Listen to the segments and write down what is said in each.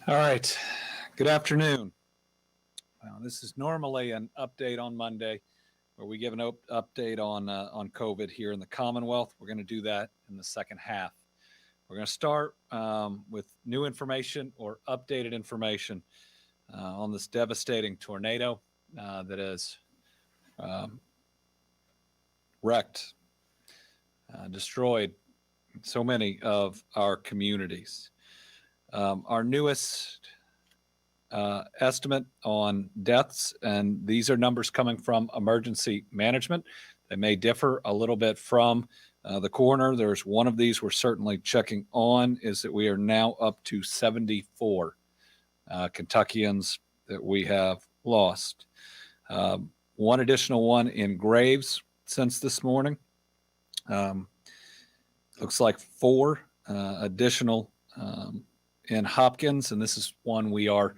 All right. Good afternoon. This is normally an update on Monday where we give an update on COVID here in the Commonwealth. We're going to do that in the second half. We're going to start with new information or updated information on this devastating tornado that has wrecked, destroyed so many of our communities. Our newest estimate on deaths, and these are numbers coming from emergency management. They may differ a little bit from the coroner. There's one of these we're certainly checking on, is that we are now up to 74 Kentuckians that we have lost. One additional one in graves since this morning. Looks like 4 additional in Hopkins, and this is one we are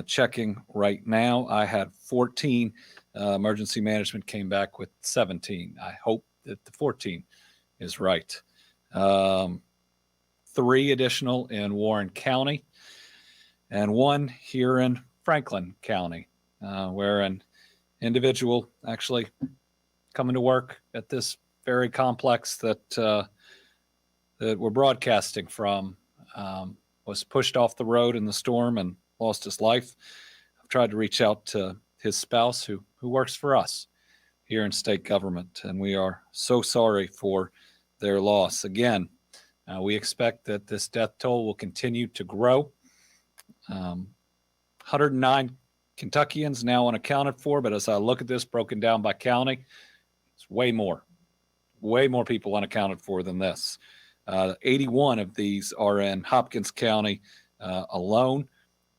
checking right now. I had 14. Emergency management came back with 17. I hope that the 14 is right. 3 additional in Warren County, and 1 here in Franklin County, where an individual actually coming to work at this very complex that we're broadcasting from was pushed off the road in the storm and lost his life. I've tried to reach out to his spouse who works for us here in state government, and we are so sorry for their loss. Again, we expect that this death toll will continue to grow. 109 Kentuckians now unaccounted for, but as I look at this broken down by county, it's way more people unaccounted for than this. 81 of these are in Hopkins County alone,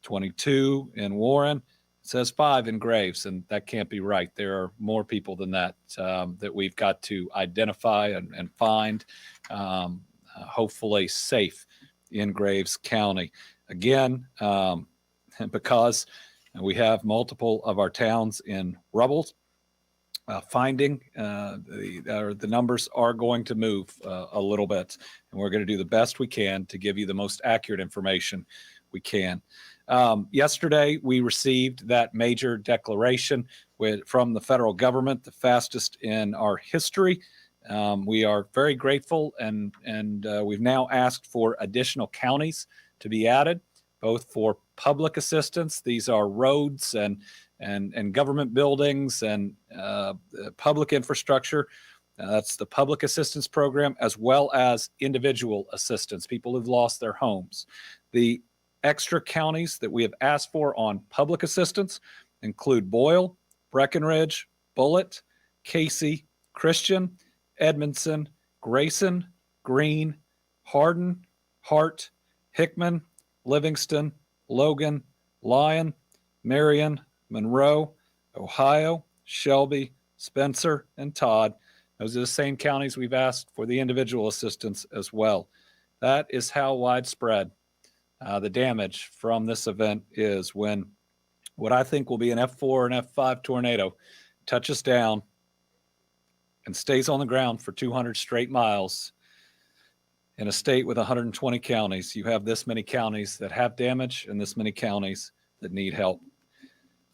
22 in Warren. It says 5 in Graves, and that can't be right. There are more people than that that we've got to identify and find, hopefully safe in Graves County. Again, because we have multiple of our towns in rubble, finding the numbers are going to move a little bit, and we're going to do the best we can to give you the most accurate information we can. Yesterday, we received that major declaration from the federal government, the fastest in our history. We are very grateful, and we've now asked for additional counties to be added, both for public assistance. These are roads and government buildings and public infrastructure. That's the public assistance program, as well as individual assistance, people who've lost their homes. The extra counties that we have asked for on public assistance include Boyle, Breckenridge, Bullitt, Casey, Christian, Edmondson, Grayson, Greene, Hardin, Hart, Hickman, Livingston, Logan, Lyon, Marion, Monroe, Ohio, Shelby, Spencer, and Todd. Those are the same counties we've asked for the individual assistance as well. That is how widespread the damage from this event is when what I think will be an F4 and F5 tornado touches down and stays on the ground for 200 straight miles in a state with 120 counties. You have this many counties that have damage and this many counties that need help.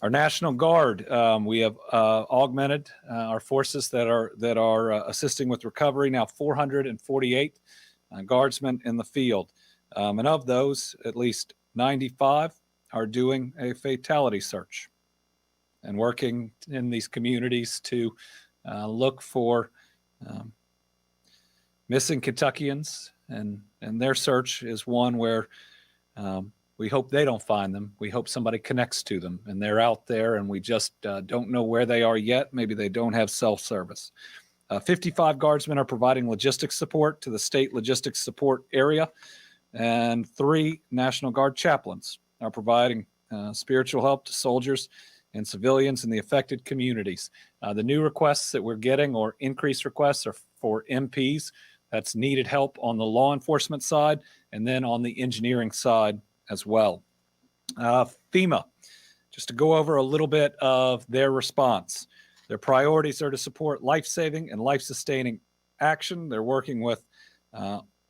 Our National Guard, we have augmented our forces that are assisting with recovery. Now 448 guardsmen in the field, and of those, at least 95 are doing a fatality search and working in these communities to look for missing Kentuckians, and their search is one where we hope they don't find them. We hope somebody connects to them, and they're out there, and we just don't know where they are yet. Maybe they don't have cell service. 55 guardsmen are providing logistics support to the state logistics support area, and 3 National Guard chaplains are providing spiritual help to soldiers and civilians in the affected communities. The new requests that we're getting, or increased requests, are for MPs. That's needed help on the law enforcement side, and then on the engineering side as well. FEMA, just to go over a little bit of their response. Their priorities are to support life-saving and life-sustaining action. They're working with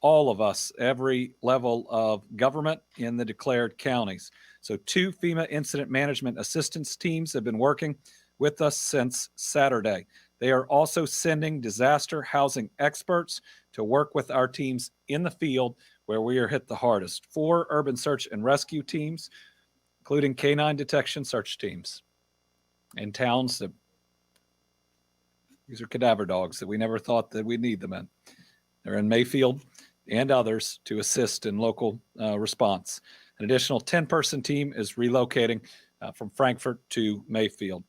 all of us, every level of government in the declared counties. So 2 FEMA incident management assistance teams have been working with us since Saturday. They are also sending disaster housing experts to work with our teams in the field where we are hit the hardest. 4 urban search and rescue teams, including canine detection search teams in towns that these are cadaver dogs that we never thought that we'd need them in. They're in Mayfield and others to assist in local response. An additional 10-person team is relocating from Frankfort to Mayfield.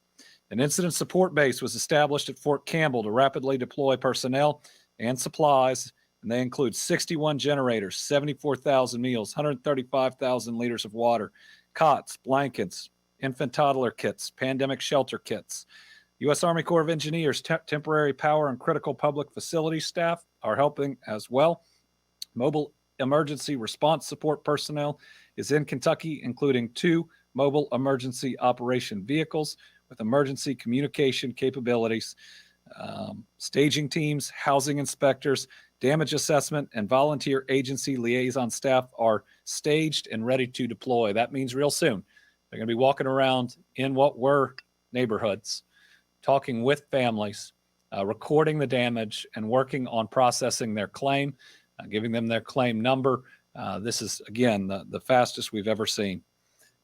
An incident support base was established at Fort Campbell to rapidly deploy personnel and supplies, and they include 61 generators, 74,000 meals, 135,000 liters of water, cots, blankets, infant toddler kits, pandemic shelter kits. U.S. Army Corps of Engineers, temporary power and critical public facility staff are helping as well. Mobile emergency response support personnel is in Kentucky, including 2 mobile emergency operation vehicles with emergency communication capabilities. Staging teams, housing inspectors, damage assessment, and volunteer agency liaison staff are staged and ready to deploy. That means real soon they're going to be walking around in what were neighborhoods, talking with families, recording the damage, and working on processing their claim, giving them their claim number. This is, again, the fastest we've ever seen.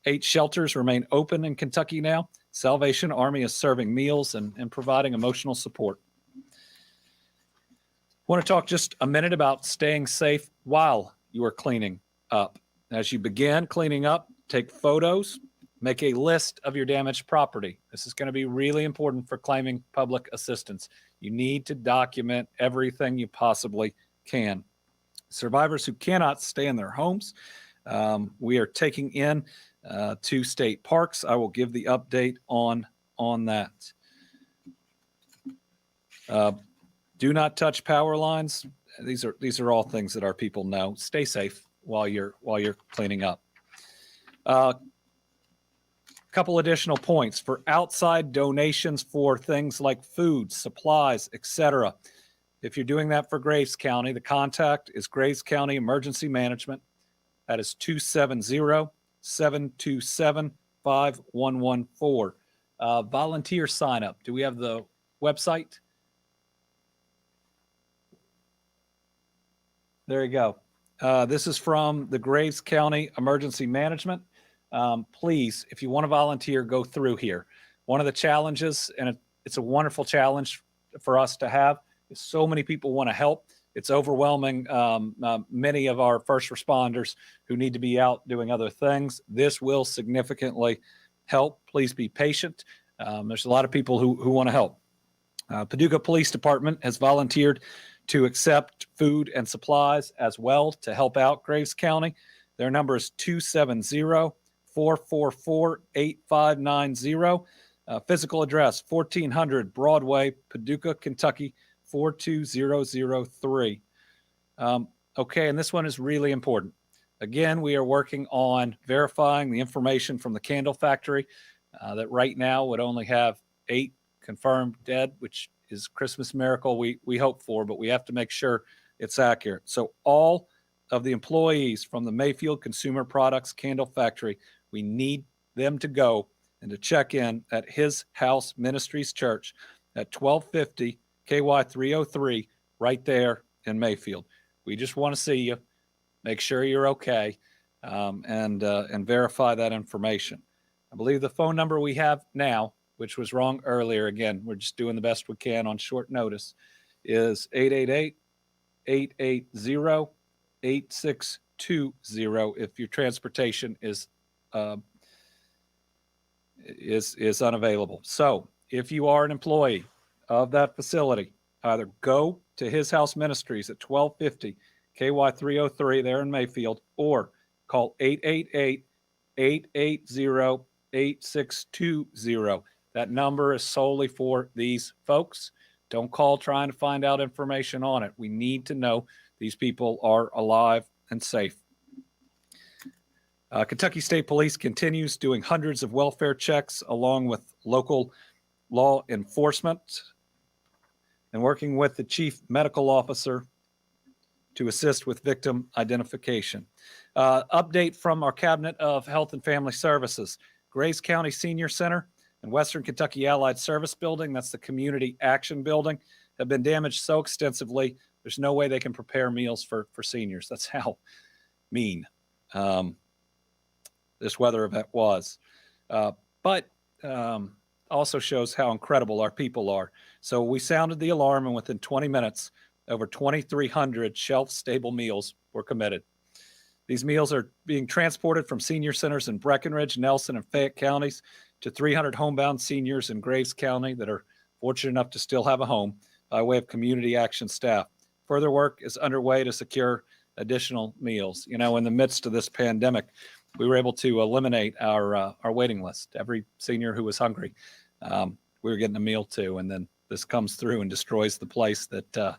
8 shelters remain open in Kentucky now. Salvation Army is serving meals and providing emotional support. I want to talk just a minute about staying safe while you are cleaning up. As you begin cleaning up, take photos, make a list of your damaged property. This is going to be really important for claiming public assistance. You need to document everything you possibly can. Survivors who cannot stay in their homes, we are taking in to state parks. I will give the update on that. Do not touch power lines. These are all things that our people know. Stay safe while you're cleaning up. Couple additional points for outside donations for things like food, supplies, etc. If you're doing that for Graves County, the contact is Graves County Emergency Management. That is 270-727-5114. Volunteer sign up. Do we have the website? There you go. This is from the Graves County Emergency Management. Please, if you want to volunteer, go through here. One of the challenges, and it's a wonderful challenge for us to have, is so many people want to help. It's overwhelming many of our first responders who need to be out doing other things. This will significantly help. Please be patient. There's a lot of people who want to help. Paducah Police Department has volunteered to accept food and supplies as well to help out Graves County. Their number is 270-444-8590. Physical address, 1400 Broadway, Paducah, Kentucky, 42003. Okay, and this one is really important. Again, we are working on verifying the information from the candle factory that right now would only have 8 confirmed dead, which is Christmas miracle we hope for, but we have to make sure it's accurate. So all of the employees from the Mayfield Consumer Products Candle Factory, we need them to go and to check in at His House Ministries Church at 1250 KY 303 right there in Mayfield. We just want to see you, make sure you're okay, and verify that information. I believe the phone number we have now, which was wrong earlier, again, we're just doing the best we can on short notice, is 888-880-8620 if your transportation is unavailable. So if you are an employee of that facility, either go to His House Ministries at 1250 KY 303 there in Mayfield, or call 888-880-8620. That number is solely for these folks. Don't call trying to find out information on it. We need to know these people are alive and safe. Kentucky State Police continues doing hundreds of welfare checks along with local law enforcement and working with the chief medical officer to assist with victim identification. Update from our Cabinet of Health and Family Services. Graves County Senior Center and Western Kentucky Allied Service Building, that's the Community Action Building, have been damaged so extensively, there's no way they can prepare meals for seniors. That's how mean this weather event was. But also shows how incredible our people are. So we sounded the alarm, and within 20 minutes, over 2,300 shelf-stable meals were committed. These meals are being transported from senior centers in Breckenridge, Nelson, and Fayette counties to 300 homebound seniors in Graves County that are fortunate enough to still have a home by way of community action staff. Further work is underway to secure additional meals. You know, in the midst of this pandemic, we were able to eliminate our waiting list. Every senior who was hungry, we were getting a meal to, and then this comes through and destroys the place that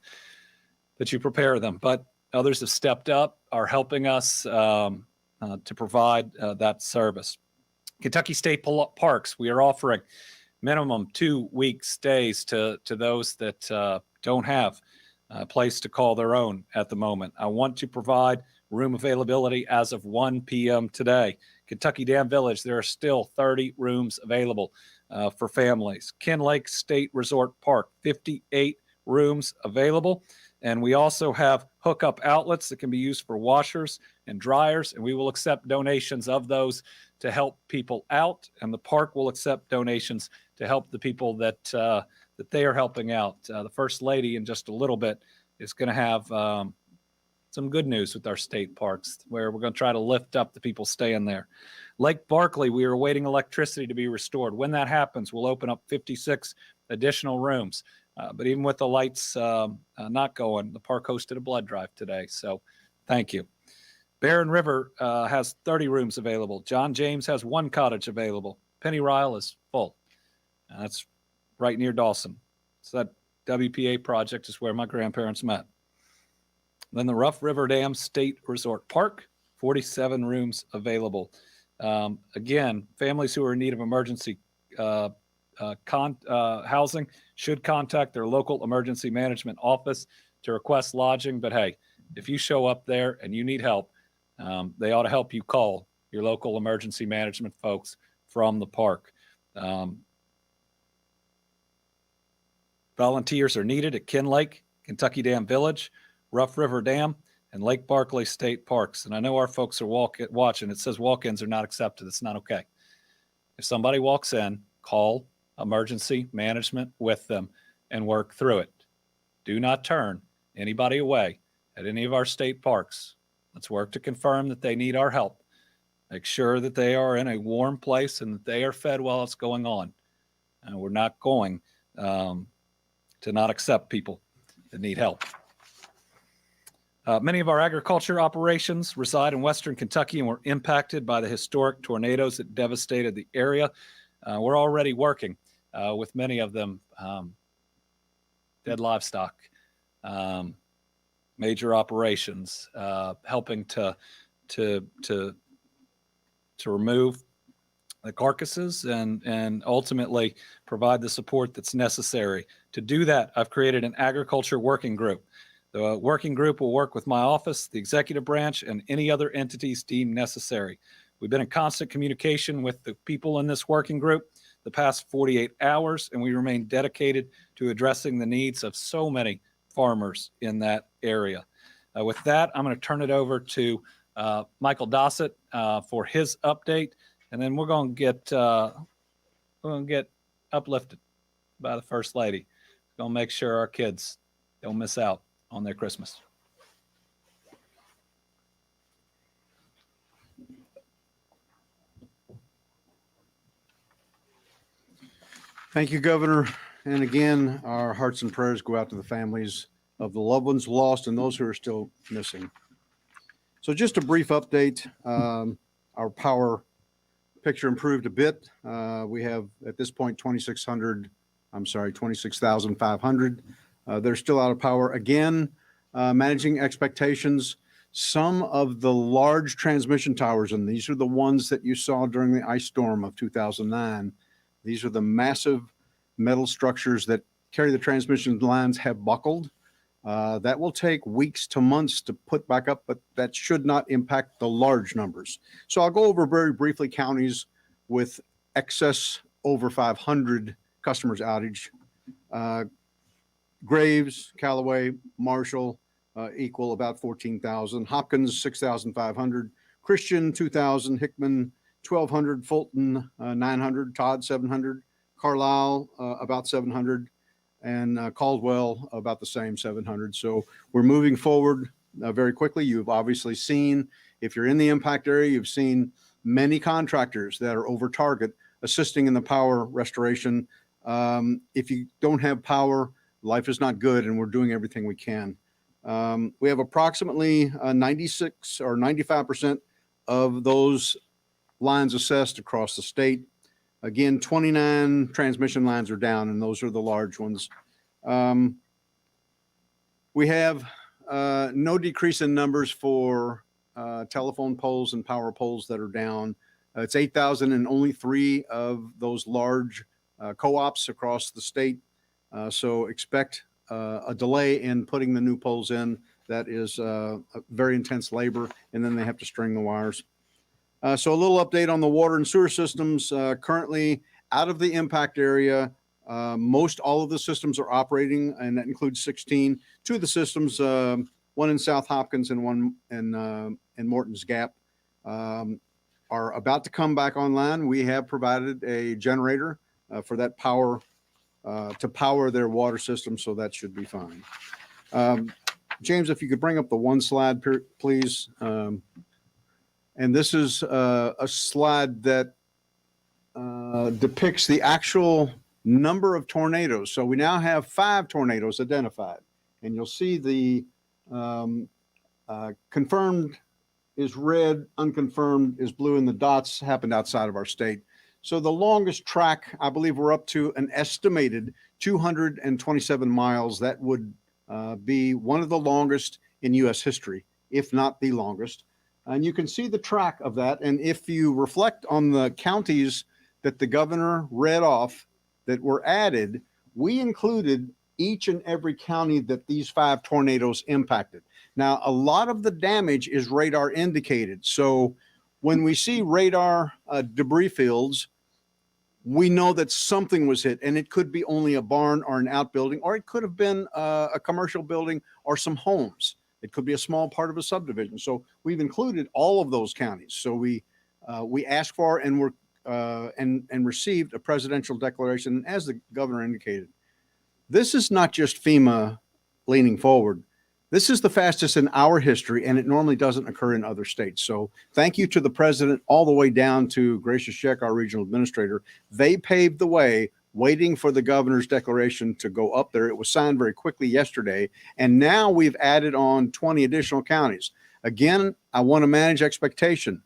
you prepare them. But others have stepped up, are helping us to provide that service. Kentucky State Parks, we are offering minimum 2-week stays to those that don't have a place to call their own at the moment. I want to provide room availability as of 1 p.m. today. Kentucky Dam Village, there are still 30 rooms available for families. Ken Lake State Resort Park, 58 rooms available. And we also have hookup outlets that can be used for washers and dryers, and we will accept donations of those to help people out, and the park will accept donations to help the people that they are helping out. The First Lady in just a little bit is going to have some good news with our state parks, where we're going to try to lift up the people staying there. Lake Barkley, we are awaiting electricity to be restored. When that happens, we'll open up 56 additional rooms. But even with the lights not going, the park hosted a blood drive today. So thank you. Barren River has 30 rooms available. John James has 1 cottage available. Penny Ryle is full. That's right near Dawson. So that WPA project is where my grandparents met. Then the Rough River Dam State Resort Park, 47 rooms available. Again, families who are in need of emergency housing should contact their local emergency management office to request lodging. But hey, if you show up there and you need help, they ought to help you call your local emergency management folks from the park. Volunteers are needed at Ken Lake, Kentucky Dam Village, Rough River Dam, and Lake Barkley State Parks. And I know our folks are watching. It says walk-ins are not accepted. It's not okay. If somebody walks in, call emergency management with them and work through it. Do not turn anybody away at any of our state parks. Let's work to confirm that they need our help. Make sure that they are in a warm place and that they are fed while it's going on. And we're not going to not accept people that need help. Many of our agriculture operations reside in Western Kentucky and were impacted by the historic tornadoes that devastated the area. We're already working with many of them, dead livestock, major operations, helping to remove the carcasses and ultimately provide the support that's necessary. To do that, I've created an agriculture working group. The working group will work with my office, the executive branch, and any other entities deemed necessary. We've been in constant communication with the people in this working group the past 48 hours, and we remain dedicated to addressing the needs of so many farmers in that area. With that, I'm going to turn it over to Michael Dossett for his update, and then we're going to get uplifted by the First Lady. We're going to make sure our kids don't miss out on their Christmas. Thank you, Governor. And again, our hearts and prayers go out to the families of the loved ones lost and those who are still missing. So just a brief update. Our power picture improved a bit. We have at this point 26,500. They're still out of power. Again, managing expectations. Some of the large transmission towers, and these are the ones that you saw during the ice storm of 2009. These are the massive metal structures that carry the transmission lines, have buckled. That will take weeks to months to put back up, but that should not impact the large numbers. So I'll go over very briefly counties with excess over 500 customers outage. Graves, Callaway, Marshall equal about 14,000. Hopkins, 6,500. Christian, 2,000. Hickman, 1,200. Fulton, 900. Todd, 700. Carlisle, about 700. And Caldwell, about the same, 700. So we're moving forward very quickly. You've obviously seen, if you're in the impact area, you've seen many contractors that are over target assisting in the power restoration. If you don't have power, life is not good, and we're doing everything we can. We have approximately 96 or 95% of those lines assessed across the state. Again, 29 transmission lines are down, and those are the large ones. We have no decrease in numbers for telephone poles and power poles that are down. It's 8,000 and only 3 of those large co-ops across the state. So expect a delay in putting the new poles in. That is a very intense labor, and then they have to string the wires. So a little update on the water and sewer systems. Currently out of the impact area, most all of the systems are operating, and that includes 16. 2 of the systems, one in South Hopkins and one in Morton's Gap, are about to come back online. We have provided a generator for that power to power their water system, so that should be fine. James, if you could bring up the one slide, please. And this is a slide that depicts the actual number of tornadoes. So we now have 5 tornadoes identified, and you'll see the confirmed is red, unconfirmed is blue, and the dots happened outside of our state. So the longest track, I believe we're up to an estimated 227 miles. That would be one of the longest in U.S. history, if not the longest. And you can see the track of that. And if you reflect on the counties that the governor read off that were added, we included each and every county that these 5 tornadoes impacted. Now, a lot of the damage is radar indicated. So when we see radar debris fields, we know that something was hit, and it could be only a barn or an outbuilding, or it could have been a commercial building or some homes. It could be a small part of a subdivision. So we've included all of those counties. So we asked for and were and received a presidential declaration, as the governor indicated. This is not just FEMA leaning forward. This is the fastest in our history, and it normally doesn't occur in other states. So thank you to the president all the way down to Gracious Sheck, our regional administrator. They paved the way, waiting for the governor's declaration to go up there. It was signed very quickly yesterday, and now we've added on 20 additional counties. Again, I want to manage expectation.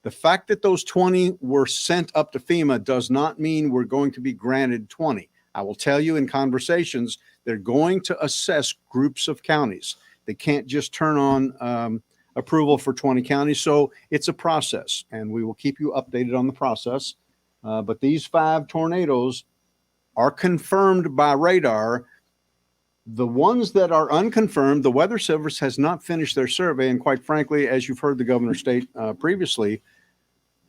The fact that those 20 were sent up to FEMA does not mean we're going to be granted 20. I will tell you in conversations, they're going to assess groups of counties. They can't just turn on approval for 20 counties. So it's a process, and we will keep you updated on the process. But these 5 tornadoes are confirmed by radar. The ones that are unconfirmed, the Weather Service has not finished their survey. And quite frankly, as you've heard the governor state previously,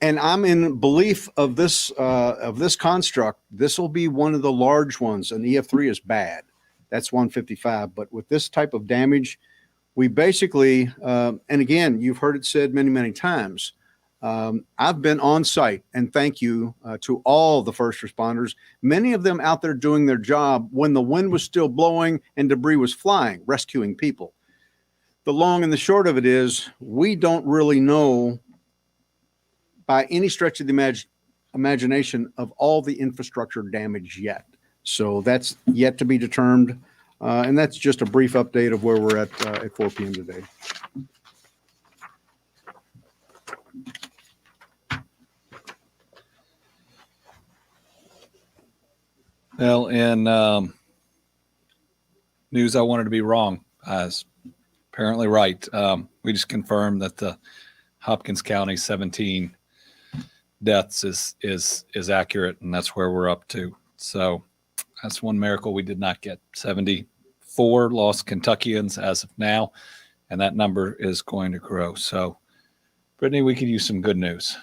and I'm in belief of this construct, this will be one of the large ones. And EF3 is bad. That's 155. But with this type of damage, we basically, and again, you've heard it said many, many times, I've been on site, and thank you to all the first responders, many of them out there doing their job when the wind was still blowing and debris was flying, rescuing people. The long and the short of it is, we don't really know by any stretch of the imagination of all the infrastructure damage yet. So that's yet to be determined. And that's just a brief update of where we're at 4 p.m. today. Well, in news I wanted to be wrong, I was apparently right. We just confirmed that the Hopkins County 17 deaths is accurate, and that's where we're up to. So that's one miracle we did not get 74 4 lost Kentuckians as of now, and that number is going to grow. So, Brittany, we could use some good news.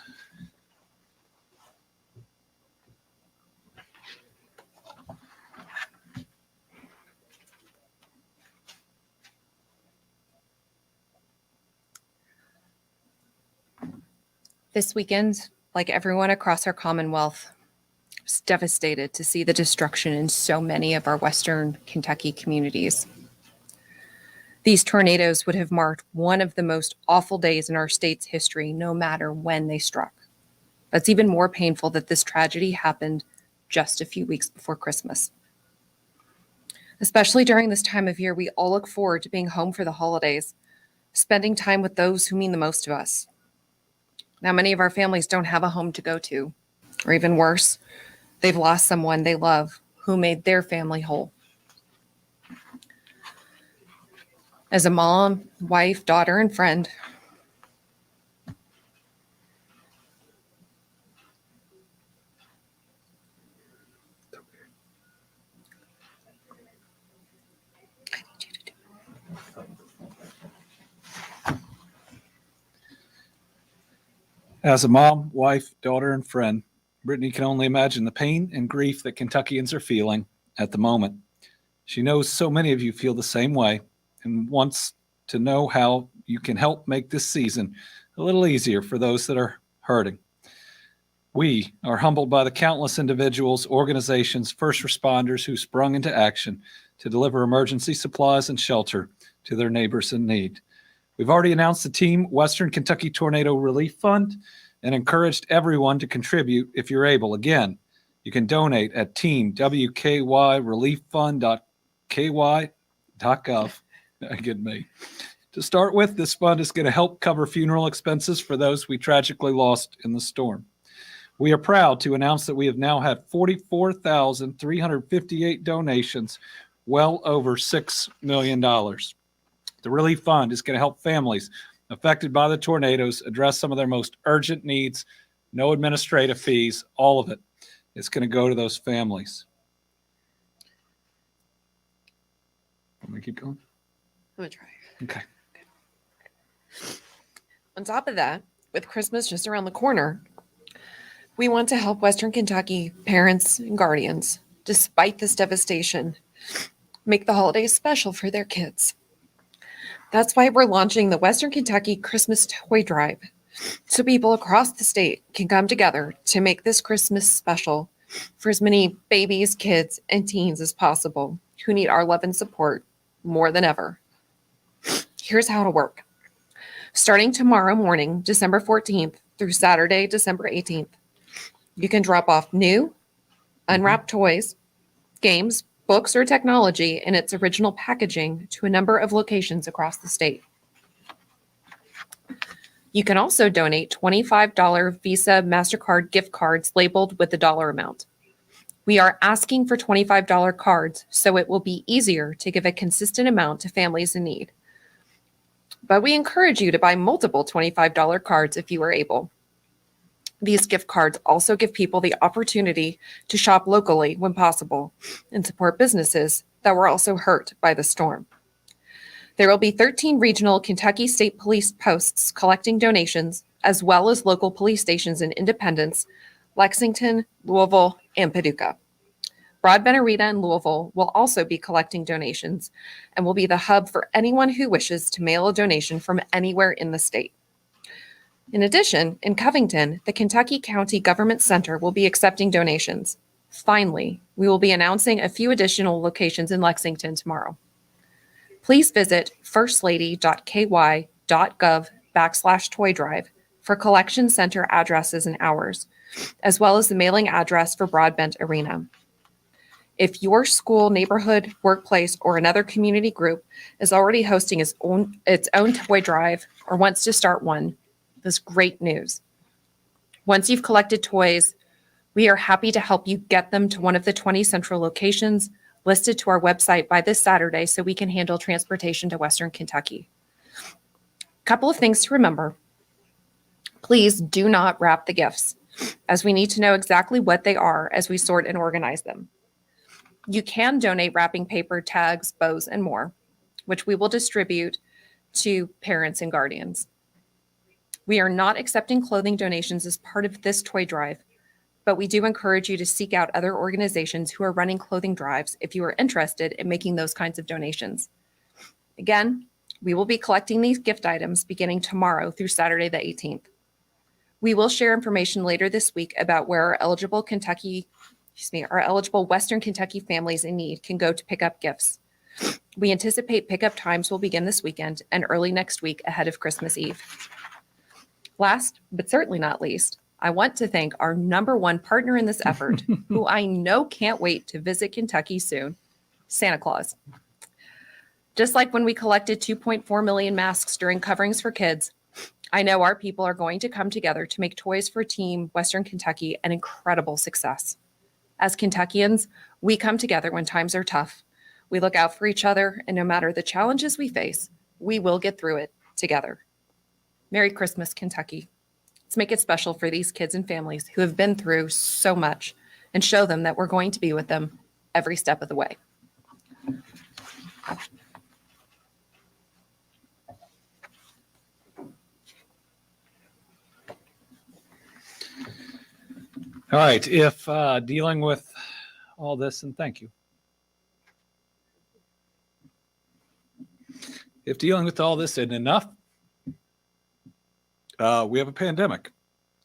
This weekend, like everyone across our Commonwealth, was devastated to see the destruction in so many of our Western Kentucky communities. These tornadoes would have marked one of the most awful days in our state's history, no matter when they struck. That's even more painful that this tragedy happened just a few weeks before Christmas. Especially during this time of year, we all look forward to being home for the holidays, spending time with those who mean the most to us. Now, many of our families don't have a home to go to, or even worse, they've lost someone they love who made their family whole. As a mom, wife, daughter, and friend, As a mom, wife, daughter, and friend, Brittany can only imagine the pain and grief that Kentuckians are feeling at the moment. She knows so many of you feel the same way and wants to know how you can help make this season a little easier for those that are hurting. We are humbled by the countless individuals, organizations, first responders who sprung into action to deliver emergency supplies and shelter to their neighbors in need. We've already announced the Team Western Kentucky Tornado Relief Fund and encouraged everyone to contribute if you're able. Again, you can donate at teamwkyrelieffund.ky.gov. Get me. To start with, this fund is going to help cover funeral expenses for those we tragically lost in the storm. We are proud to announce that we have now had 44,358 donations, well over $6 million. The Relief Fund is going to help families affected by the tornadoes address some of their most urgent needs, no administrative fees, all of it. It's going to go to those families. Want me to keep going? I'm going to try. Okay. On top of that, with Christmas just around the corner, we want to help Western Kentucky parents and guardians, despite this devastation, make the holidays special for their kids. That's why we're launching the Western Kentucky Christmas Toy Drive, so people across the state can come together to make this Christmas special for as many babies, kids, and teens as possible who need our love and support more than ever. Here's how it'll work. Starting tomorrow morning, December 14th, through Saturday, December 18th, you can drop off new, unwrapped toys, games, books, or technology in its original packaging to a number of locations across the state. You can also donate $25 Visa MasterCard gift cards labeled with the dollar amount. We are asking for $25 cards, so it will be easier to give a consistent amount to families in need. But we encourage you to buy multiple $25 cards if you are able. These gift cards also give people the opportunity to shop locally when possible and support businesses that were also hurt by the storm. There will be 13 regional Kentucky State Police posts collecting donations, as well as local police stations in Independence, Lexington, Louisville, and Paducah. Broadbent Arena in Louisville will also be collecting donations and will be the hub for anyone who wishes to mail a donation from anywhere in the state. In addition, in Covington, the Kentucky County Government Center will be accepting donations. Finally, we will be announcing a few additional locations in Lexington tomorrow. Please visit firstlady.ky.gov/toy drive for collection center addresses and hours, as well as the mailing address for Broadbent Arena. If your school, neighborhood, workplace, or another community group is already hosting its own toy drive or wants to start one, this great news. Once you've collected toys, we are happy to help you get them to one of the 20 central locations listed to our website by this Saturday so we can handle transportation to Western Kentucky. A couple of things to remember. Please do not wrap the gifts, as we need to know exactly what they are as we sort and organize them. You can donate wrapping paper, tags, bows, and more, which we will distribute to parents and guardians. We are not accepting clothing donations as part of this toy drive, but we do encourage you to seek out other organizations who are running clothing drives if you are interested in making those kinds of donations. Again, we will be collecting these gift items beginning tomorrow through Saturday the 18th. We will share information later this week about where our eligible Western Kentucky families in need can go to pick up gifts. We anticipate pickup times will begin this weekend and early next week ahead of Christmas Eve. Last, but certainly not least, I want to thank our number one partner in this effort, who I know can't wait to visit Kentucky soon, Santa Claus. Just like when we collected 2.4 million masks during Coverings for Kids, I know our people are going to come together to make Toys for Team Western Kentucky an incredible success. As Kentuckians, we come together when times are tough. We look out for each other, and no matter the challenges we face, we will get through it together. Merry Christmas, Kentucky. Let's make it special for these kids and families who have been through so much and show them that we're going to be with them every step of the way. All right. If dealing with all this, and thank you. If dealing with all this isn't enough, we have a pandemic.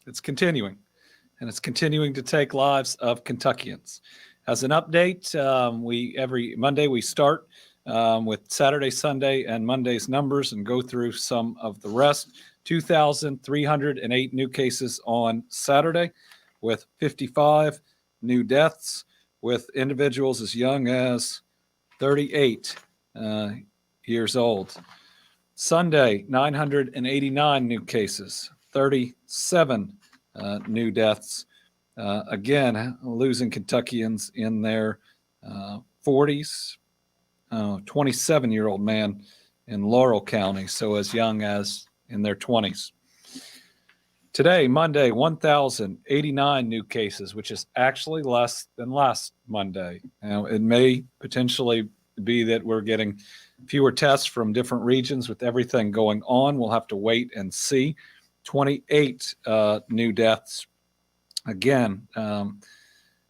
It's continuing, and it's continuing to take lives of Kentuckians. As an update, every Monday we start with Saturday, Sunday, and Monday's numbers and go through some of the rest. 2,308 new cases on Saturday, with 55 new deaths, with individuals as young as 38 years old. Sunday, 989 new cases, 37 new deaths. Again, losing Kentuckians in their 40s. 27-year-old man in Laurel County, so as young as in their 20s. Today, Monday, 1,089 new cases, which is actually less than last Monday. Now, it may potentially be that we're getting fewer tests from different regions with everything going on. We'll have to wait and see. 28 new deaths. Again,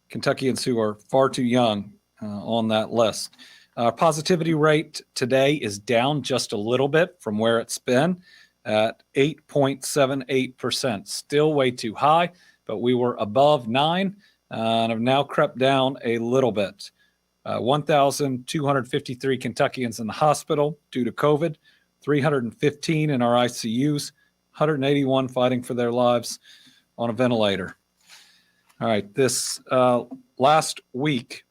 Kentuckians who are far too young on that list. Positivity rate today is down just a little bit from where it's been at 8.78%. Still way too high, but we were above 9 and have now crept down a little bit. 1,253 Kentuckians in the hospital due to COVID, 315 in our ICUs, 181 fighting for their lives on a ventilator. All right, this last week,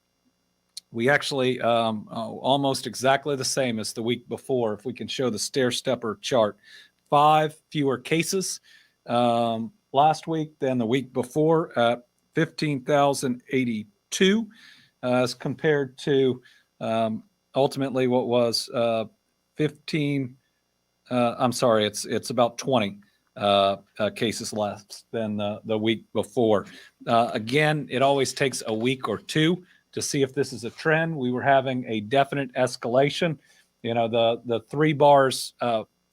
we actually almost exactly the same as the week before. If we can show the stair stepper chart, 5 fewer cases last week than the week before at 15,082 as compared to ultimately what was 15. I'm sorry, it's about 20 cases less than the week before. Again, it always takes a week or two to see if this is a trend. We were having a definite escalation. You know, the 3 bars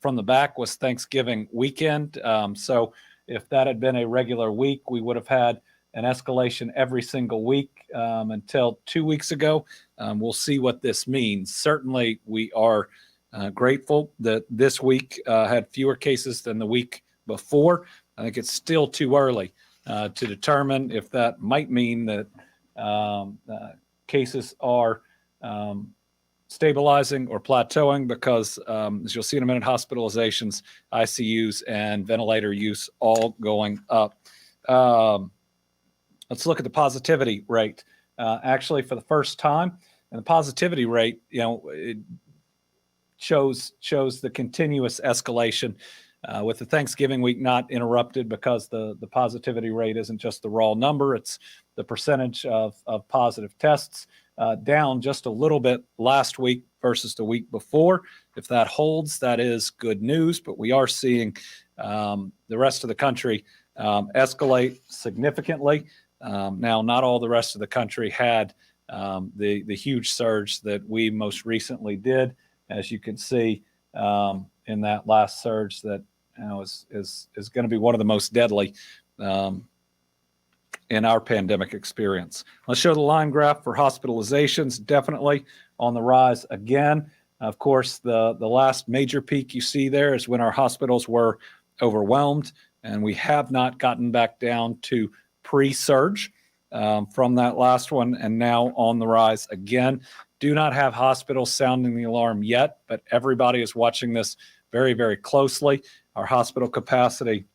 from the back was Thanksgiving weekend. So if that had been a regular week, we would have had an escalation every single week until 2 weeks ago. We'll see what this means. Certainly, we are grateful that this week had fewer cases than the week before. I think it's still too early to determine if that might mean that cases are stabilizing or plateauing, because as you'll see in a minute, hospitalizations, ICUs, and ventilator use all going up. Let's look at the positivity rate. Actually, for the first time, and the positivity rate, you know, it shows the continuous escalation with the Thanksgiving week not interrupted, because the positivity rate isn't just the raw number, it's the percentage of positive tests, down just a little bit last week versus the week before. If that holds, that is good news, but we are seeing the rest of the country escalate significantly. Now, not all the rest of the country had the huge surge that we most recently did. As you can see in that last surge, that is going to be one of the most deadly in our pandemic experience. Let's show the line graph for hospitalizations, definitely on the rise again. Of course, the last major peak you see there is when our hospitals were overwhelmed, and we have not gotten back down to pre-surge from that last one, and now on the rise again. Do not have hospitals sounding the alarm yet, but everybody is watching this very, very closely. Our hospital capacity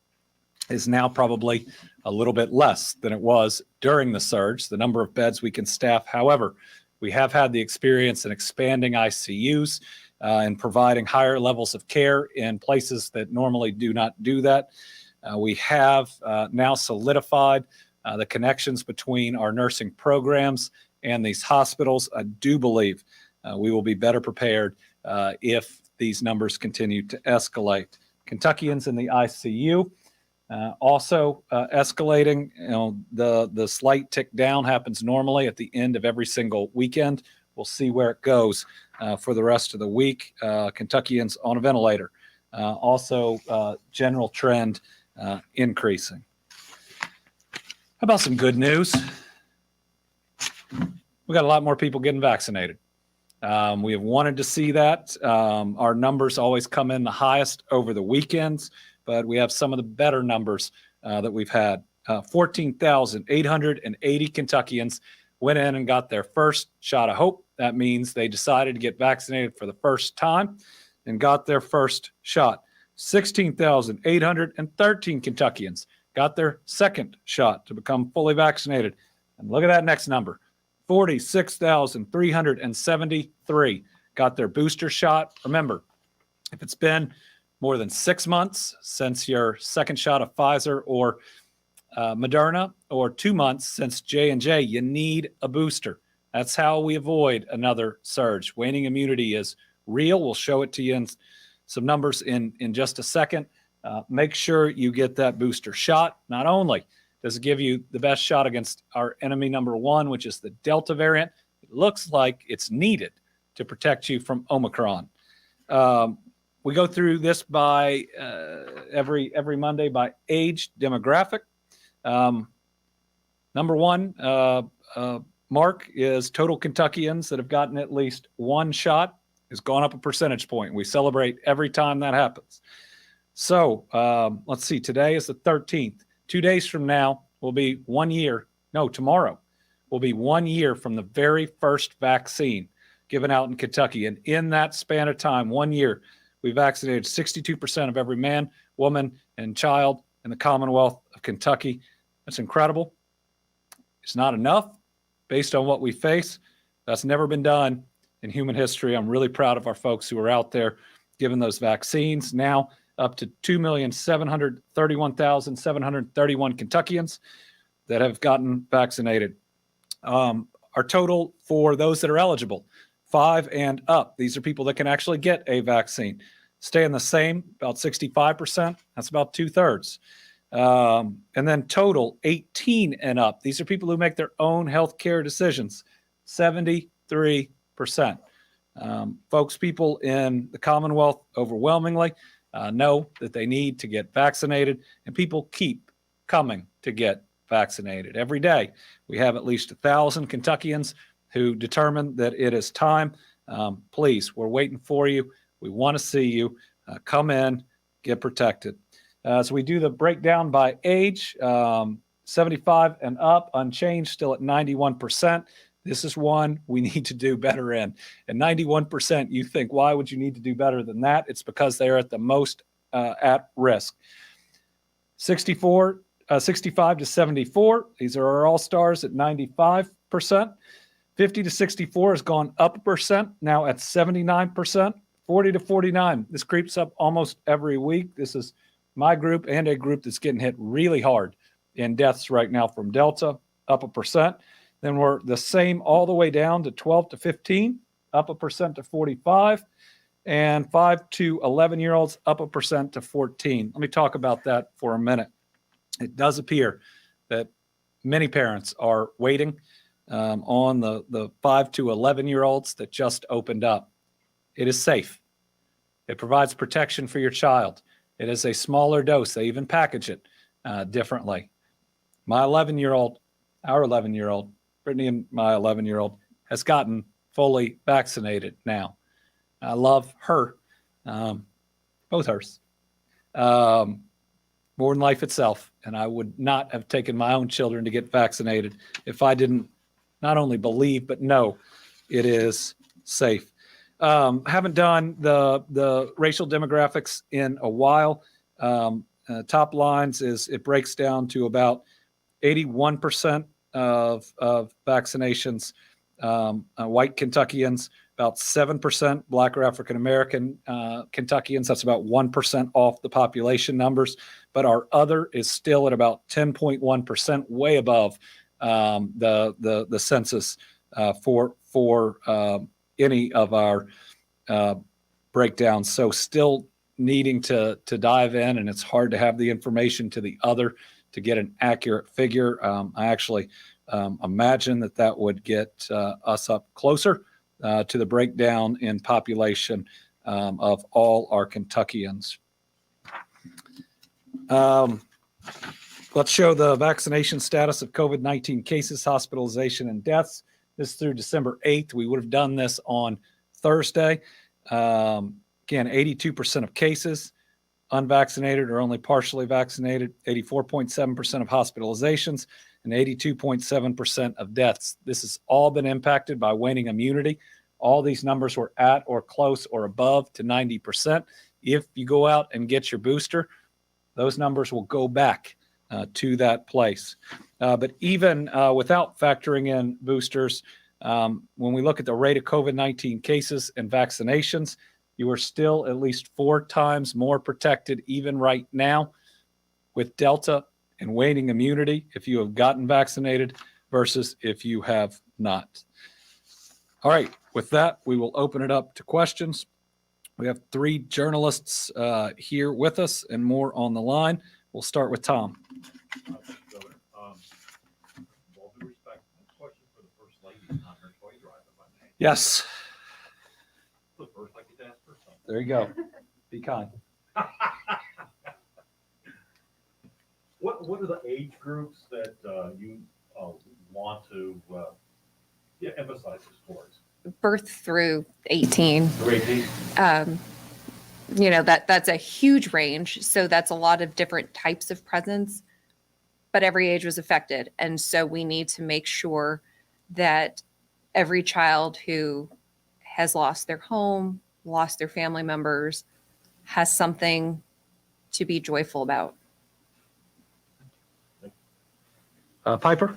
is now probably a little bit less than it was during the surge, the number of beds we can staff. However, we have had the experience in expanding ICUs and providing higher levels of care in places that normally do not do that. We have now solidified the connections between our nursing programs and these hospitals. I do believe we will be better prepared if these numbers continue to escalate. Kentuckians in the ICU also escalating. The slight tick down happens normally at the end of every single weekend. We'll see where it goes for the rest of the week. Kentuckians on a ventilator. Also, general trend increasing. How about some good news? We got a lot more people getting vaccinated. We have wanted to see that. Our numbers always come in the highest over the weekends, but we have some of the better numbers that we've had. 14,880 Kentuckians went in and got their first shot of hope. That means they decided to get vaccinated for the first time and got their first shot. 16,813 Kentuckians got their second shot to become fully vaccinated. And look at that next number. 46,373 got their booster shot. Remember, if it's been more than 6 months since your second shot of Pfizer or Moderna, or 2 months since J&J, you need a booster. That's how we avoid another surge. Waning immunity is real. We'll show it to you in some numbers in just a second. Make sure you get that booster shot. Not only does it give you the best shot against our enemy number one, which is the Delta variant, it looks like it's needed to protect you from Omicron. We go through this by every Monday by age demographic. Number one mark is total Kentuckians that have gotten at least one shot has gone up a percentage point. We celebrate every time that happens. So let's see, today is the 13th. 2 days from now will be 1 year. No, tomorrow will be 1 year from the very first vaccine given out in Kentucky. And in that span of time, 1 year, we vaccinated 62% of every man, woman, and child in the Commonwealth of Kentucky. That's incredible. It's not enough based on what we face. That's never been done in human history. I'm really proud of our folks who are out there giving those vaccines. Now up to 2,731,731 Kentuckians that have gotten vaccinated. Our total for those that are eligible, 5 and up. These are people that can actually get a vaccine. Staying the same, about 65%. That's about 2/3. And then total 18 and up. These are people who make their own healthcare decisions. 73%. Folks, people in the Commonwealth overwhelmingly know that they need to get vaccinated, and people keep coming to get vaccinated. Every day, we have at least 1,000 Kentuckians who determine that it is time. Please, we're waiting for you. We want to see you. Come in, get protected. So we do the breakdown by age, 75 and up, unchanged, still at 91%. This is one we need to do better in. And 91%, you think, why would you need to do better than that? It's because they're at the most at risk. 65 to 74, these are our all-stars at 95%. 50 to 64 has gone up a percent, now at 79%. 40 to 49, this creeps up almost every week. This is my group and a group that's getting hit really hard in deaths right now from Delta, up a percent. Then we're the same all the way down to 12 to 15, up a percent to 45, and 5 to 11-year-olds, up a percent to 14. Let me talk about that for a minute. It does appear that many parents are waiting on the 5 to 11-year-olds that just opened up. It is safe. It provides protection for your child. It is a smaller dose. They even package it differently. My 11-year-old, our 11-year-old, Brittany and my 11-year-old has gotten fully vaccinated now. I love her, both hers, more than life itself. And I would not have taken my own children to get vaccinated if I didn't not only believe, but know it is safe. Haven't done the racial demographics in a while. Top lines is it breaks down to about 81% of vaccinations, white Kentuckians, about 7% Black or African American Kentuckians. That's about 1% off the population numbers. But our other is still at about 10.1%, way above the census for any of our breakdowns. So still needing to dive in, and it's hard to have the information to the other to get an accurate figure. I actually imagine that would get us up closer to the breakdown in population of all our Kentuckians. Let's show the vaccination status of COVID-19 cases, hospitalization, and deaths. This is through December 8th. We would have done this on Thursday. Again, 82% of cases unvaccinated or only partially vaccinated, 84.7% of hospitalizations, and 82.7% of deaths. This has all been impacted by waning immunity. All these numbers were at or close or above to 90%. If you go out and get your booster, those numbers will go back to that place. But even without factoring in boosters, when we look at the rate of COVID-19 cases and vaccinations, you are still at least 4 times more protected even right now with Delta and waning immunity if you have gotten vaccinated versus if you have not. All right, with that, we will open it up to questions. We have 3 journalists here with us and more on the line. We'll start with Tom. All due respect, question for the First Lady on her toy drive, if I may. Yes, The first I get to ask her something. there you go. Be kind. What are the age groups that you want to emphasize this towards? Birth through 18. Through 18? That's a huge range. So that's a lot of different types of presents, but every age was affected. And so we need to make sure that every child who has lost their home, lost their family members, has something to be joyful about. Piper?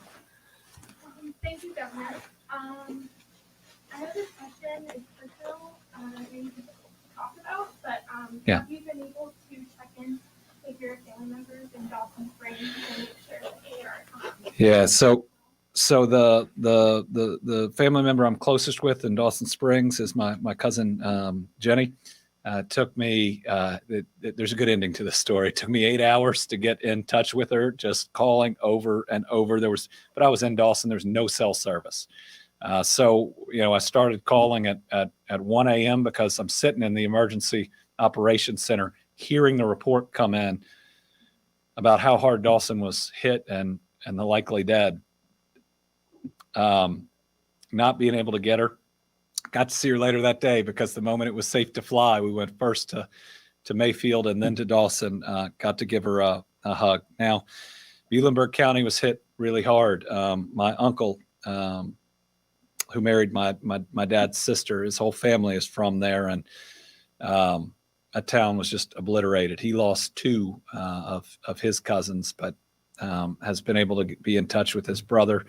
Thank you, Governor. I know this question is personal, maybe to talk about, but Yeah. have you been able to check in with your family members in Dawson Springs to make sure that they are Yeah, so the family member I'm closest with in Dawson Springs is my cousin Jenny. Took me there's a good ending to this story. It took me 8 hours to get in touch with her, just calling over and over. But I was in Dawson. There's no cell service. So I started calling at 1 a.m. because I'm sitting in the emergency operations center, hearing the report come in about how hard Dawson was hit and the likely dead. Not being able to get her. Got to see her later that day because the moment it was safe to fly, we went first to Mayfield and then to Dawson. Got to give her a hug. Now, Muhlenberg County was hit really hard. My uncle, who married my dad's sister, his whole family is from there, and that town was just obliterated. He lost 2 of his cousins, but has been able to be in touch with his brother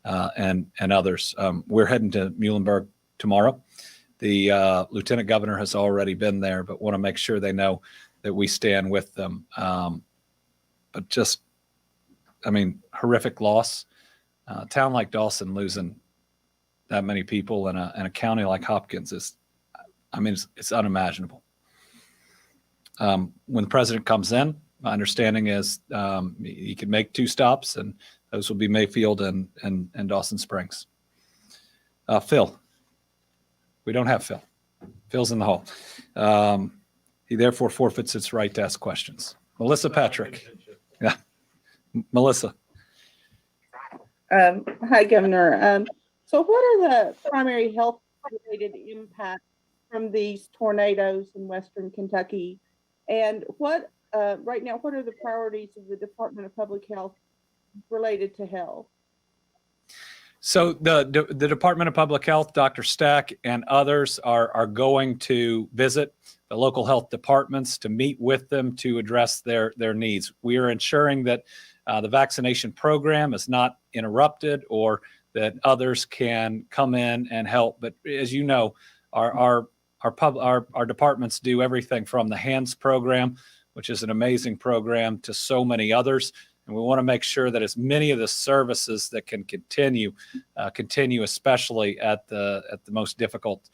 and others. We're heading to Muhlenberg tomorrow. The lieutenant governor has already been there, but want to make sure they know that we stand with them. But just, horrific loss. A town like Dawson losing that many people in a county like Hopkins is, it's unimaginable. When the president comes in, my understanding is he can make 2 stops, and those will be Mayfield and Dawson Springs. Phil. We don't have Phil. Phil's in the hall. He therefore forfeits its right to ask questions. Melissa Patrick. Yeah. Melissa. Hi, Governor. So what are the primary health-related impacts from these tornadoes in Western Kentucky? And right now, what are the priorities of the Department of Public Health related to health? So the Department of Public Health, Dr. Stack and others are going to visit the local health departments to meet with them to address their needs. We are ensuring that the vaccination program is not interrupted or that others can come in and help. But as you know, our departments do everything from the HANDS program, which is an amazing program, to so many others. And we want to make sure that as many of the services that can continue, especially at the most difficult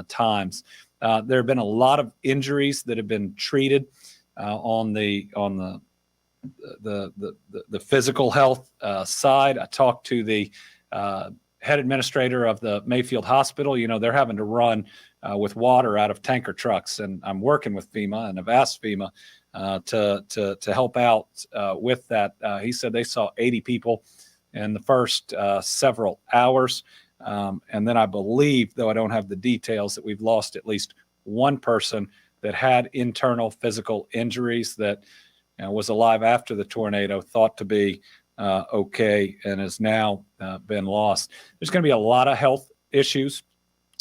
times. There have been a lot of injuries that have been treated on the physical health side. I talked to the head administrator of the Mayfield Hospital. You know, they're having to run with water out of tanker trucks, and I'm working with FEMA and I've asked FEMA to help out with that. He said they saw 80 people in the first several hours. And then I believe, though I don't have the details, that we've lost at least one person that had internal physical injuries that was alive after the tornado, thought to be okay, and has now been lost. There's going to be a lot of health issues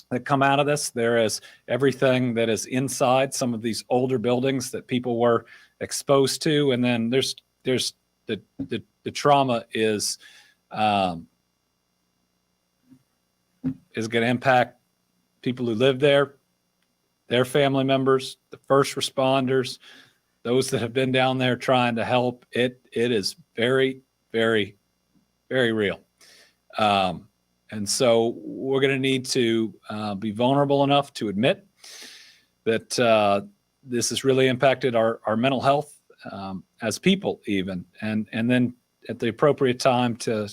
that come out of this. There is everything that is inside some of these older buildings that people were exposed to, and then there's the trauma is going to impact people who live there, their family members, the first responders, those that have been down there trying to help. It is very, very, very real. And so we're going to need to be vulnerable enough to admit that this has really impacted our mental health as people even, and then at the appropriate time to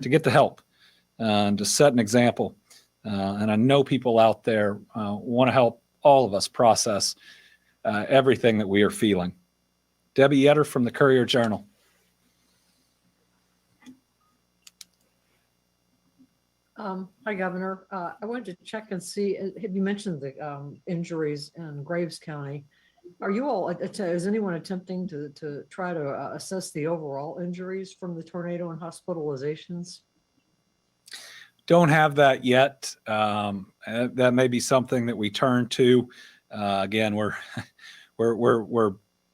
get the help and to set an example. And I know people out there want to help all of us process everything that we are feeling. Debbie Yetter from the Courier-Journal. Hi, Governor. I wanted to check and see, have you mentioned the injuries in Graves County? Are you all, is anyone attempting to try to assess the overall injuries from the tornado and hospitalizations? Don't have that yet. That may be something that we turn to. Again,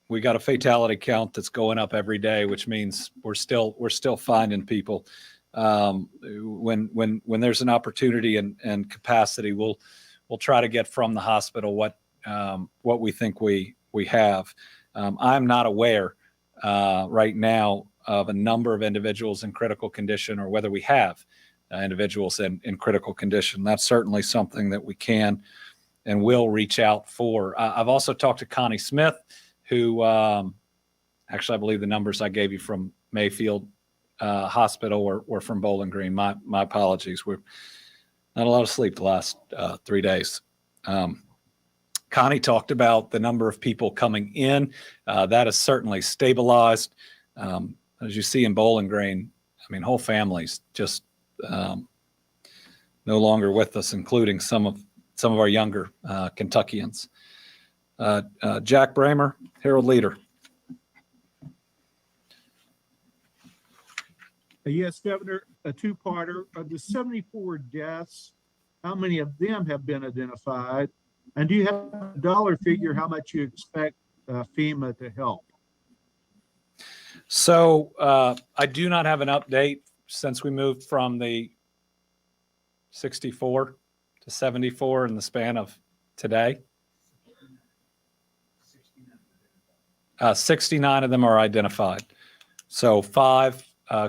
we got a fatality count that's going up every day, which means we're still finding people. When there's an opportunity and capacity, we'll try to get from the hospital what we think we have. I'm not aware right now of a number of individuals in critical condition, or whether we have individuals in critical condition. That's certainly something that we can and will reach out for. I've also talked to Connie Smith, who actually, I believe the numbers I gave you from Mayfield Hospital were from Bowling Green. My apologies. We're not a lot of sleep the last 3 days. Connie talked about the number of people coming in. That is certainly stabilized. As you see in Bowling Green, I mean, whole families just no longer with us, including some of our younger Kentuckians. Jack Bramer, Herald Leader. Yes, Governor, a two-parter. Of the 74 deaths, how many of them have been identified? And do you have a dollar figure how much you expect FEMA to help? So I do not have an update since we moved from the 64 to 74 in the span of today. 69 of them are identified. So 5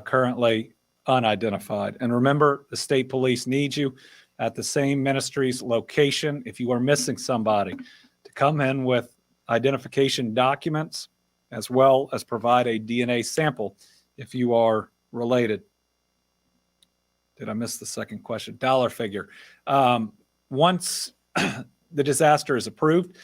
currently unidentified. And remember, the state police need you at the same ministry's location if you are missing somebody to come in with identification documents, as well as provide a DNA sample if you are related. did I miss the second question? Dollar figure. Once the disaster is approved,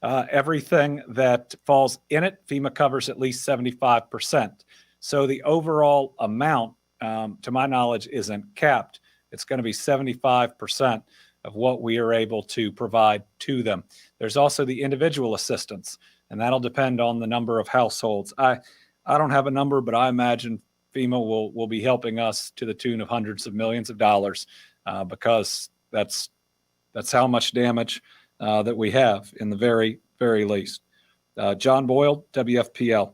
everything that falls in it, FEMA covers at least 75%. So the overall amount, to my knowledge, isn't capped. It's going to be 75% of what we are able to provide to them. There's also the individual assistance, and that'll depend on the number of households. I don't have a number, but I imagine FEMA will be helping us to the tune of hundreds of millions of dollars, because that's how much damage that we have in the very, very least. John Boyle, WFPL.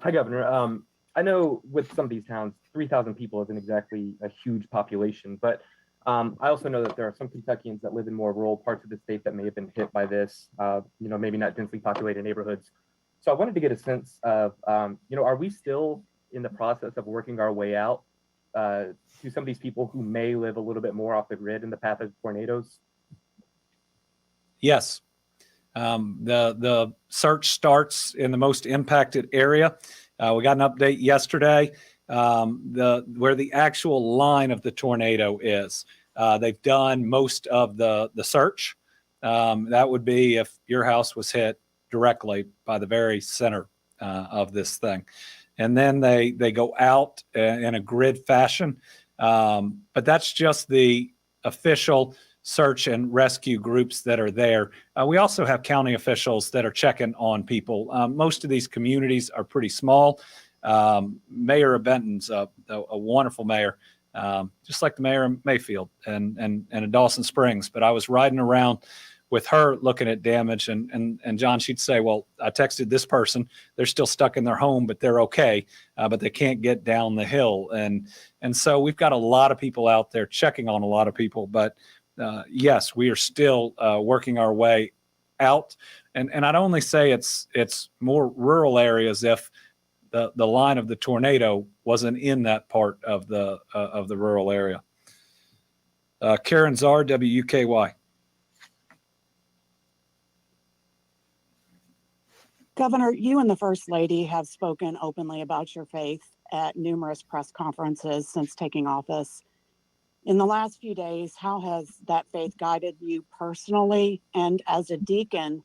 Hi, Governor. I know with some of these towns, 3,000 people isn't exactly a huge population, but I also know that there are some Kentuckians that live in more rural parts of the state that may have been hit by this, maybe not densely populated neighborhoods. So I wanted to get a sense of, are we still in the process of working our way out to some of these people who may live a little bit more off the grid in the path of tornadoes? Yes. The search starts in the most impacted area. We got an update yesterday, where the actual line of the tornado is. They've done most of the search. That would be if your house was hit directly by the very center of this thing. And then they go out in a grid fashion. But that's just the official search and rescue groups that are there. We also have county officials that are checking on people. Most of these communities are pretty small. Mayor of Benton's a wonderful mayor, just like the mayor of Mayfield and of Dawson Springs. But I was riding around with her looking at damage, and John, she'd say, well, I texted this person, they're still stuck in their home, but they're okay, but they can't get down the hill. And so we've got a lot of people out there checking on a lot of people, but yes, we are still working our way out. And I'd only say it's more rural areas if the line of the tornado wasn't in that part of the rural area. Karen Czar, WUKY. Governor, you and the First Lady have spoken openly about your faith at numerous press conferences since taking office. In the last few days, how has that faith guided you personally? And as a deacon,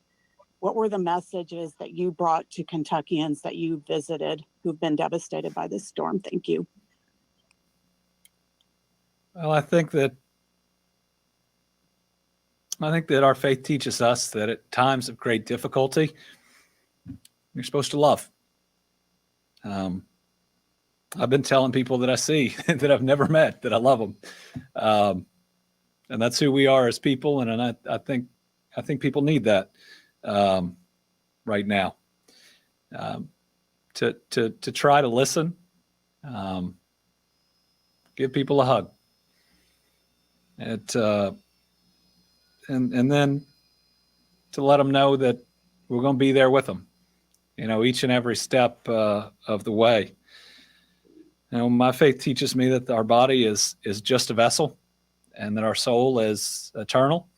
what were the messages that you brought to Kentuckians that you visited who've been devastated by this storm? Thank you. Well, I think that our faith teaches us that at times of great difficulty, you're supposed to love. I've been telling people that I see that I've never met that I love them, and that's who we are as people. And I think people need that right now. To try to listen, give people a hug, and then to let them know that we're going to be there with them, each and every step of the way. My faith teaches me that our body is just a vessel and that our soul is eternal.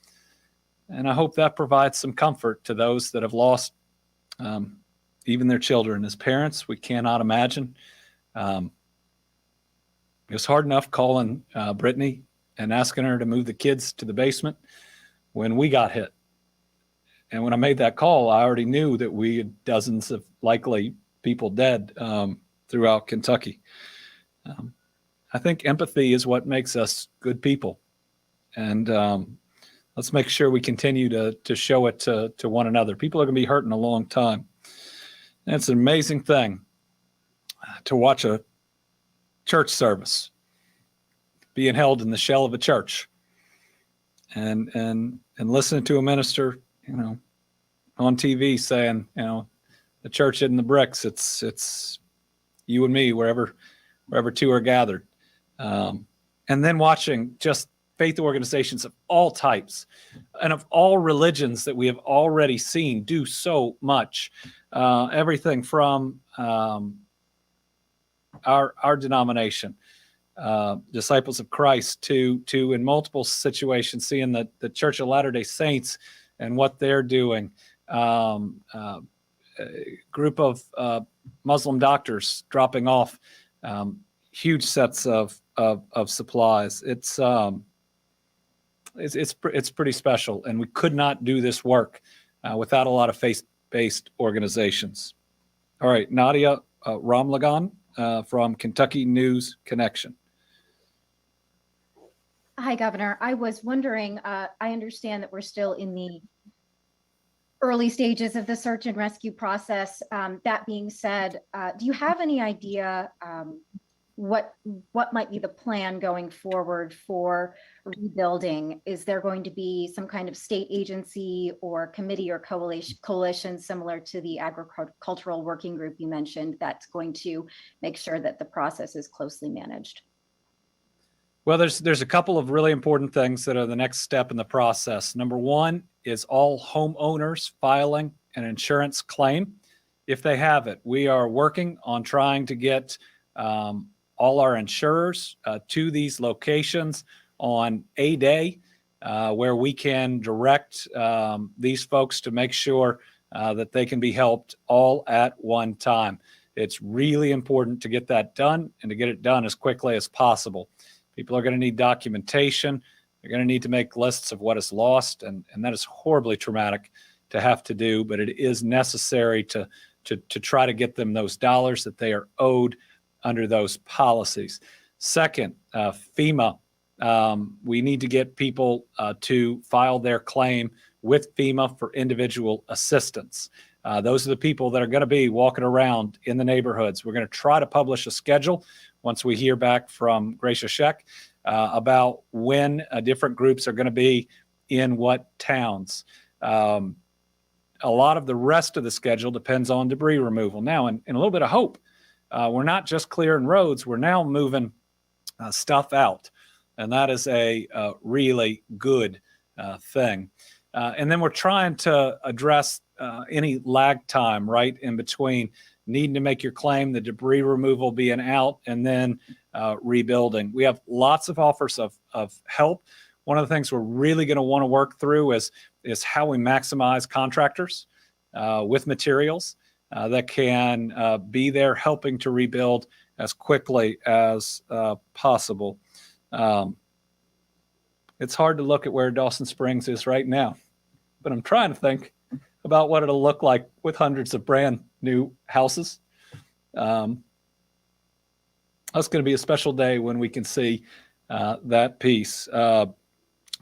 And I hope that provides some comfort to those that have lost even their children. As parents, we cannot imagine. It was hard enough calling Brittany and asking her to move the kids to the basement when we got hit. And when I made that call, I already knew that we had dozens of likely people dead throughout Kentucky. I think empathy is what makes us good people. And let's make sure we continue to show it to one another. People are going to be hurting a long time. And it's an amazing thing to watch a church service being held in the shell of a church and listening to a minister, on TV saying, the church isn't the bricks. It's you and me, wherever two are gathered. And then watching just faith organizations of all types and of all religions that we have already seen do so much. Everything from our denomination, Disciples of Christ, to in multiple situations, seeing the Church of Latter-day Saints and what they're doing. A group of Muslim doctors dropping off huge sets of supplies. It's pretty special, and we could not do this work without a lot of faith-based organizations. All right, Nadia Ramlagan from Kentucky News Connection. Hi, Governor. I was wondering, I understand that we're still in the early stages of the search and rescue process. That being said, do you have any idea what might be the plan going forward for rebuilding? Is there going to be some kind of state agency or committee or coalition similar to the agricultural working group you mentioned that's going to make sure that the process is closely managed? Well, there's a couple of really important things that are the next step in the process. Number one is all homeowners filing an insurance claim if they have it. We are working on trying to get all our insurers to these locations on a day where we can direct these folks to make sure that they can be helped all at one time. It's really important to get that done and to get it done as quickly as possible. People are going to need documentation. They're going to need to make lists of what is lost, and that is horribly traumatic to have to do, but it is necessary to try to get them those dollars that they are owed under those policies. Second, FEMA. We need to get people to file their claim with FEMA for individual assistance. Those are the people that are going to be walking around in the neighborhoods. We're going to try to publish a schedule once we hear back from Gracia Sheck about when different groups are going to be in what towns. A lot of the rest of the schedule depends on debris removal. Now, and a little bit of hope, we're not just clearing roads, we're now moving stuff out. And that is a really good thing. And then we're trying to address any lag time right in between needing to make your claim, the debris removal being out, and then rebuilding. We have lots of offers of help. One of the things we're really going to want to work through is how we maximize contractors with materials that can be there helping to rebuild as quickly as possible. It's hard to look at where Dawson Springs is right now, but I'm trying to think about what it'll look like with hundreds of brand new houses. That's going to be a special day when we can see that piece.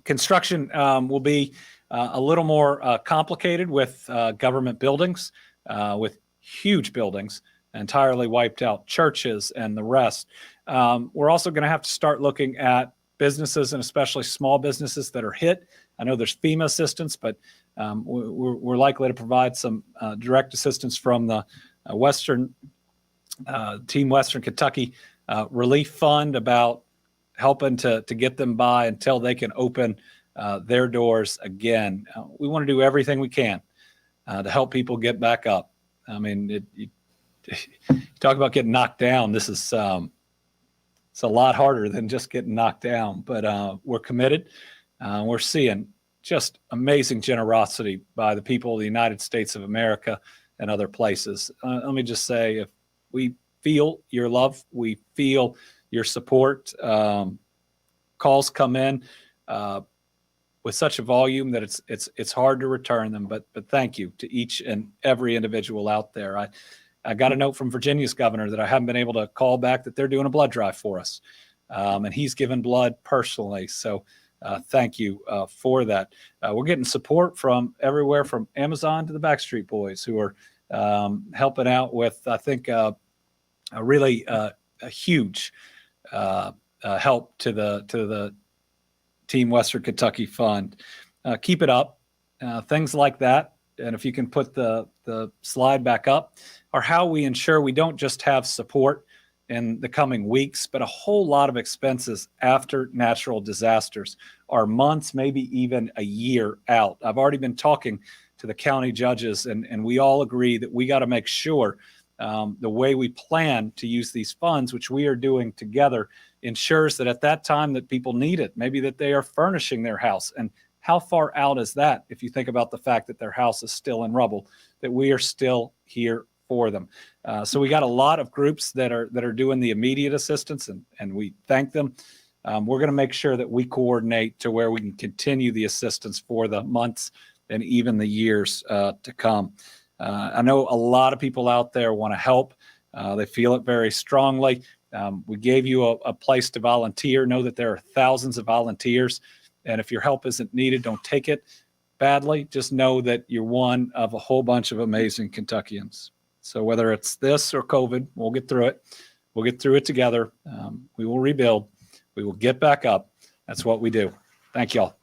Construction will be a little more complicated with government buildings, with huge buildings entirely wiped out, churches and the rest. We're also going to have to start looking at businesses and especially small businesses that are hit. I know there's FEMA assistance, but we're likely to provide some direct assistance from the Team Western Kentucky Relief Fund about helping to get them by until they can open their doors again. We want to do everything we can to help people get back up. I mean, you talk about getting knocked down. This is it's a lot harder than just getting knocked down, but we're committed. We're seeing just amazing generosity by the people of the United States of America and other places. Let me just say, if we feel your love, we feel your support. Calls come in with such a volume that it's hard to return them. But thank you to each and every individual out there. I got a note from Virginia's governor that I haven't been able to call back that they're doing a blood drive for us, and he's given blood personally. So thank you for that. We're getting support from everywhere from Amazon to the Backstreet Boys, who are helping out with, I think, a really a huge help to the Team Western Kentucky Fund. Keep it up. Things like that. And if you can put the slide back up, are how we ensure we don't just have support in the coming weeks, but a whole lot of expenses after natural disasters are months, maybe even a year out. I've already been talking to the county judges, and we all agree that we got to make sure the way we plan to use these funds, which we are doing together, ensures that at that time that people need it, maybe that they are furnishing their house. And how far out is that if you think about the fact that their house is still in rubble, that we are still here for them. So we got a lot of groups that are doing the immediate assistance, and we thank them. We're going to make sure that we coordinate to where we can continue the assistance for the months and even the years to come. I know a lot of people out there want to help. They feel it very strongly. We gave you a place to volunteer. Know that there are thousands of volunteers, and if your help isn't needed, don't take it badly. Just know that you're one of a whole bunch of amazing Kentuckians. So whether it's this or COVID, we'll get through it. We'll get through it together. We will rebuild. We will get back up. That's what we do. Thank y'all.